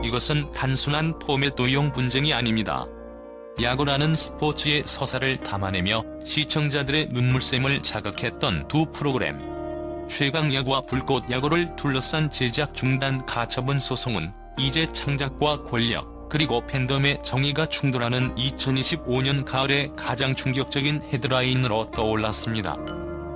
이것은 단순한 포맷도용 분쟁이 아닙니다. 야구라는 스포츠의 서사를 담아내며 시청자들의 눈물샘을 자극했던 두 프로그램. 최강야구와 불꽃야구를 둘러싼 제작 중단 가처분 소송은 이제 창작과 권력, 그리고 팬덤의 정의가 충돌하는 2025년 가을에 가장 충격적인 헤드라인으로 떠올랐습니다.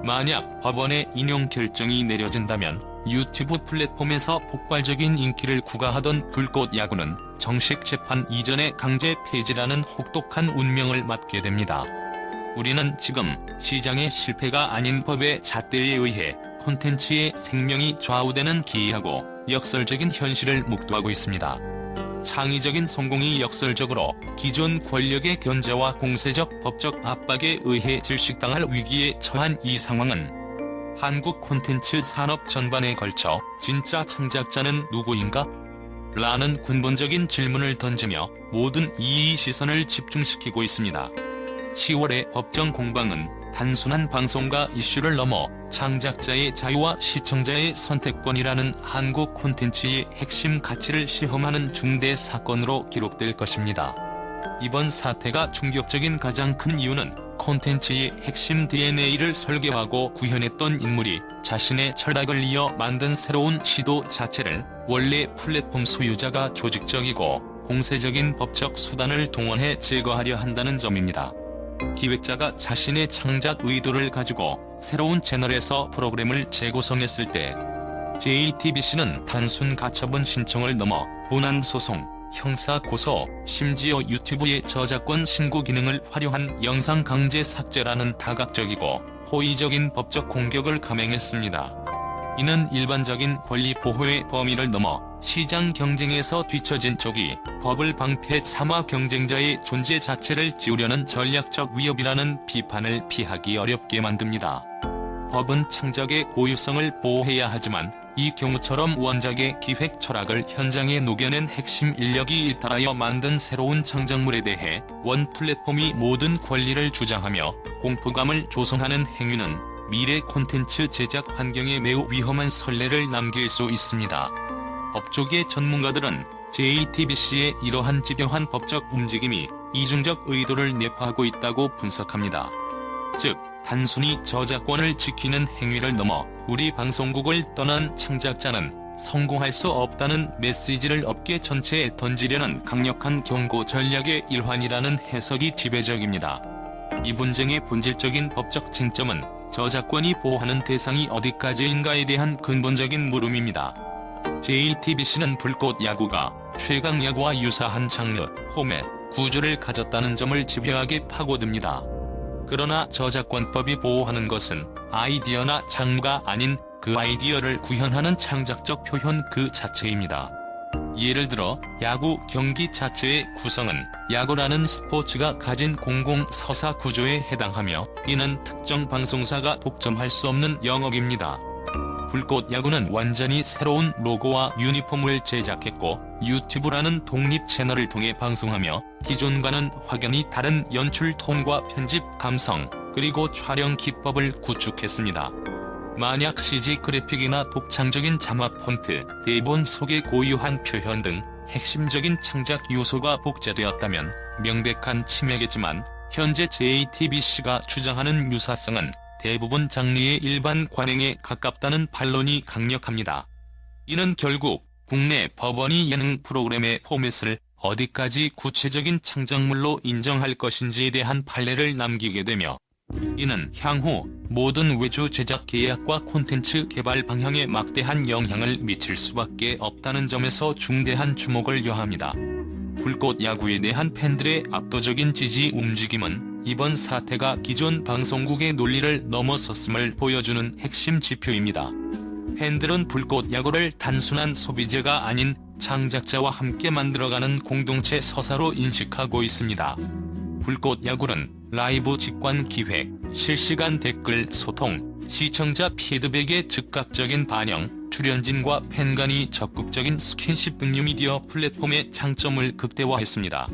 만약 법원의 인용 결정이 내려진다면 유튜브 플랫폼에서 폭발적인 인기를 구가하던 불꽃야구는 정식 재판 이전의 강제 폐지라는 혹독한 운명을 맞게 됩니다. 우리는 지금 시장의 실패가 아닌 법의 잣대에 의해 콘텐츠의 생명이 좌우되는 기이하고 역설적인 현실을 묵도하고 있습니다. 창의적인 성공이 역설적으로 기존 권력의 견제와 공세적 법적 압박에 의해 질식당할 위기에 처한 이 상황은 한국 콘텐츠 산업 전반에 걸쳐 진짜 창작자는 누구인가? 라는 근본적인 질문을 던지며 모든 이의 시선을 집중시키고 있습니다. 10월의 법정 공방은 단순한 방송과 이슈를 넘어 창작자의 자유와 시청자의 선택권이라는 한국 콘텐츠의 핵심 가치를 시험하는 중대 사건으로 기록될 것입니다. 이번 사태가 충격적인 가장 큰 이유는 콘텐츠의 핵심 DNA를 설계하고 구현했던 인물이 자신의 철학을 이어 만든 새로운 시도 자체를 원래 플랫폼 소유자가 조직적이고 공세적인 법적 수단을 동원해 제거하려 한다는 점입니다. 기획자가 자신의 창작 의도를 가지고 새로운 채널에서 프로그램을 재구성했을 때 JTBC는 단순 가처분 신청을 넘어 본안 소송, 형사 고소, 심지어 유튜브의 저작권 신고 기능을 활용한 영상 강제 삭제라는 다각적이고 호의적인 법적 공격을 감행했습니다. 이는 일반적인 권리 보호의 범위를 넘어 시장 경쟁에서 뒤처진 쪽이 법을 방패 삼아 경쟁자의 존재 자체를 지우려는 전략적 위협이라는 비판을 피하기 어렵게 만듭니다. 법은 창작의 고유성을 보호해야 하지만 이 경우처럼 원작의 기획 철학을 현장에 녹여낸 핵심 인력이 일탈하여 만든 새로운 창작물에 대해 원 플랫폼이 모든 권리를 주장하며 공포감을 조성하는 행위는 미래 콘텐츠 제작 환경에 매우 위험한 선례를 남길 수 있습니다. 법조계 전문가들은 JTBC의 이러한 집요한 법적 움직임이 이중적 의도를 내포하고 있다고 분석합니다. 즉, 단순히 저작권을 지키는 행위를 넘어 우리 방송국을 떠난 창작자는 성공할 수 없다는 메시지를 업계 전체에 던지려는 강력한 경고 전략의 일환이라는 해석이 지배적입니다. 이 분쟁의 본질적인 법적 쟁점은 저작권이 보호하는 대상이 어디까지인가에 대한 근본적인 물음입니다. JTBC는 불꽃야구가 최강야구와 유사한 장르, 포맷, 구조를 가졌다는 점을 집요하게 파고듭니다. 그러나 저작권법이 보호하는 것은 아이디어나 장르가 아닌 그 아이디어를 구현하는 창작적 표현 그 자체입니다. 예를 들어 야구 경기 자체의 구성은 야구라는 스포츠가 가진 공공서사 구조에 해당하며 이는 특정 방송사가 독점할 수 없는 영역입니다. 불꽃야구는 완전히 새로운 로고와 유니폼을 제작했고 유튜브라는 독립 채널을 통해 방송하며 기존과는 확연히 다른 연출 톤과 편집 감성, 그리고 촬영 기법을 구축했습니다. 만약 CG 그래픽이나 독창적인 자막 폰트, 대본 속의 고유한 표현 등 핵심적인 창작 요소가 복제되었다면 명백한 침해겠지만 현재 JTBC가 주장하는 유사성은 대부분 장르의 일반 관행에 가깝다는 반론이 강력합니다. 이는 결국 국내 법원이 예능 프로그램의 포맷을 어디까지 구체적인 창작물로 인정할 것인지에 대한 판례를 남기게 되며 이는 향후 모든 외주 제작 계약과 콘텐츠 개발 방향에 막대한 영향을 미칠 수밖에 없다는 점에서 중대한 주목을 요합니다. 불꽃야구에 대한 팬들의 압도적인 지지 움직임은 이번 사태가 기존 방송국의 논리를 넘어섰음을 보여주는 핵심 지표입니다. 팬들은 불꽃야구를 단순한 소비재가 아닌 창작자와 함께 만들어가는 공동체 서사로 인식하고 있습니다. 불꽃야구는 라이브 직관 기획, 실시간 댓글 소통, 시청자 피드백의 즉각적인 반영, 출연진과 팬 간의 적극적인 스킨십 등 뉴미디어 플랫폼의 장점을 극대화했습니다.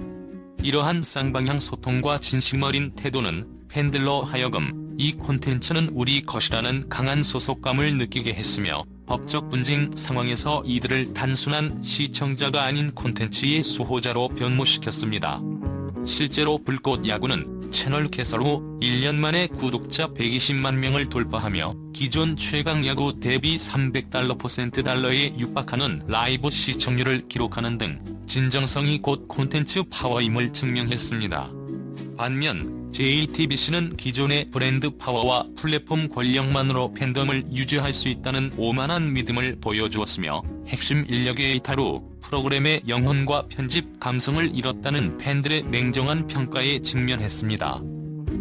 이러한 쌍방향 소통과 진심 어린 태도는 팬들로 하여금 이 콘텐츠는 우리 것이라는 강한 소속감을 느끼게 했으며 법적 분쟁 상황에서 이들을 단순한 시청자가 아닌 콘텐츠의 수호자로 변모시켰습니다. 실제로 불꽃 야구는 채널 개설 후 1년 만에 구독자 120만 명을 돌파하며 기존 최강 야구 대비 $300%에 육박하는 라이브 시청률을 기록하는 등 진정성이 곧 콘텐츠 파워임을 증명했습니다. 반면 JTBC는 기존의 브랜드 파워와 플랫폼 권력만으로 팬덤을 유지할 수 있다는 오만한 믿음을 보여주었으며 핵심 인력의 이탈 후 프로그램의 영혼과 편집 감성을 잃었다는 팬들의 냉정한 평가에 직면했습니다.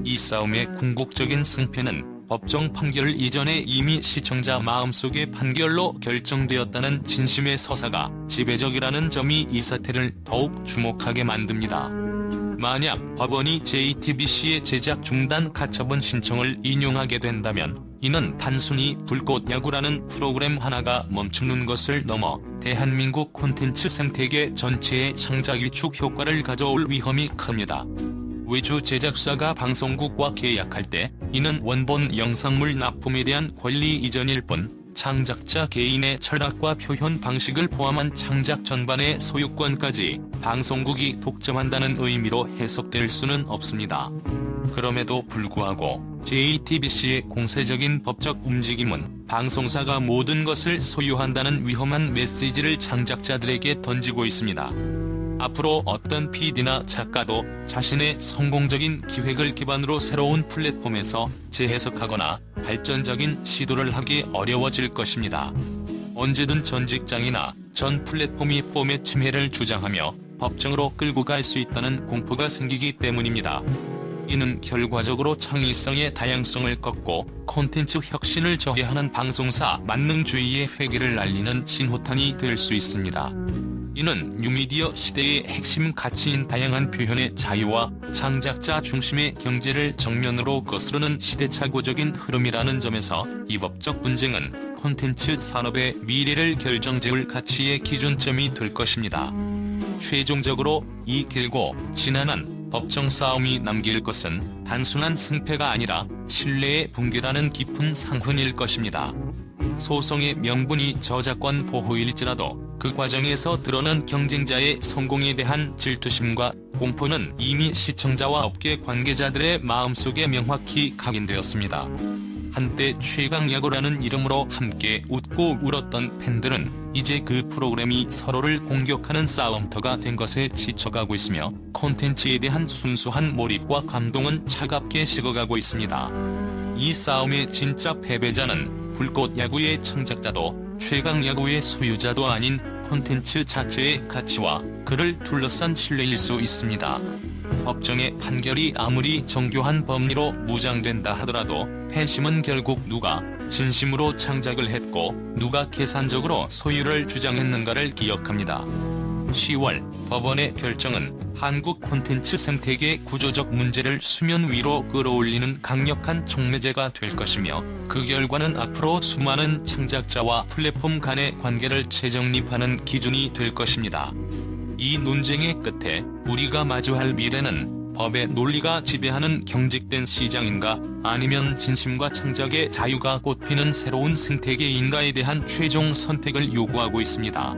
이 싸움의 궁극적인 승패는 법정 판결 이전에 이미 시청자 마음속의 판결로 결정되었다는 진심의 서사가 지배적이라는 점이 이 사태를 더욱 주목하게 만듭니다. 만약 법원이 JTBC의 제작 중단 가처분 신청을 인용하게 된다면 이는 단순히 불꽃 야구라는 프로그램 하나가 멈추는 것을 넘어 대한민국 콘텐츠 생태계 전체의 창작 위축 효과를 가져올 위험이 큽니다. 외주 제작사가 방송국과 계약할 때 이는 원본 영상물 납품에 대한 권리 이전일 뿐 창작자 개인의 철학과 표현 방식을 포함한 창작 전반의 소유권까지 방송국이 독점한다는 의미로 해석될 수는 없습니다. 그럼에도 불구하고 JTBC의 공세적인 법적 움직임은 방송사가 모든 것을 소유한다는 위험한 메시지를 창작자들에게 던지고 있습니다. 앞으로 어떤 PD나 작가도 자신의 성공적인 기획을 기반으로 새로운 플랫폼에서 재해석하거나 발전적인 시도를 하기 어려워질 것입니다. 언제든 전 직장이나 전 플랫폼이 포맷 침해를 주장하며 법정으로 끌고 갈 수 있다는 공포가 생기기 때문입니다. 이는 결과적으로 창의성의 다양성을 꺾고 콘텐츠 혁신을 저해하는 방송사 만능주의의 회귀를 알리는 신호탄이 될 수 있습니다. 이는 뉴미디어 시대의 핵심 가치인 다양한 표현의 자유와 창작자 중심의 경제를 정면으로 거스르는 시대착오적인 흐름이라는 점에서 이 법적 분쟁은 콘텐츠 산업의 미래를 결정지을 가치의 기준점이 될 것입니다. 최종적으로 이 길고 지난한 법정 싸움이 남길 것은 단순한 승패가 아니라 신뢰의 붕괴라는 깊은 상흔일 것입니다. 소송의 명분이 저작권 보호일지라도 그 과정에서 드러난 경쟁자의 성공에 대한 질투심과 공포는 이미 시청자와 업계 관계자들의 마음속에 명확히 각인되었습니다. 한때 최강야구라는 이름으로 함께 웃고 울었던 팬들은 이제 그 프로그램이 서로를 공격하는 싸움터가 된 것에 지쳐가고 있으며 콘텐츠에 대한 순수한 몰입과 감동은 차갑게 식어가고 있습니다. 이 싸움의 진짜 패배자는 불꽃 야구의 창작자도 최강야구의 소유자도 아닌 콘텐츠 자체의 가치와 그를 둘러싼 신뢰일 수 있습니다. 법정의 판결이 아무리 정교한 법리로 무장된다 하더라도 팬심은 결국 누가 진심으로 창작을 했고 누가 계산적으로 소유를 주장했는가를 기억합니다. 10월 법원의 결정은 한국 콘텐츠 생태계 구조적 문제를 수면 위로 끌어올리는 강력한 촉매제가 될 것이며 그 결과는 앞으로 수많은 창작자와 플랫폼 간의 관계를 재정립하는 기준이 될 것입니다. 이 논쟁의 끝에 우리가 마주할 미래는 법의 논리가 지배하는 경직된 시장인가 아니면 진심과 창작의 자유가 꽃피는 새로운 생태계인가에 대한 최종 선택을 요구하고 있습니다.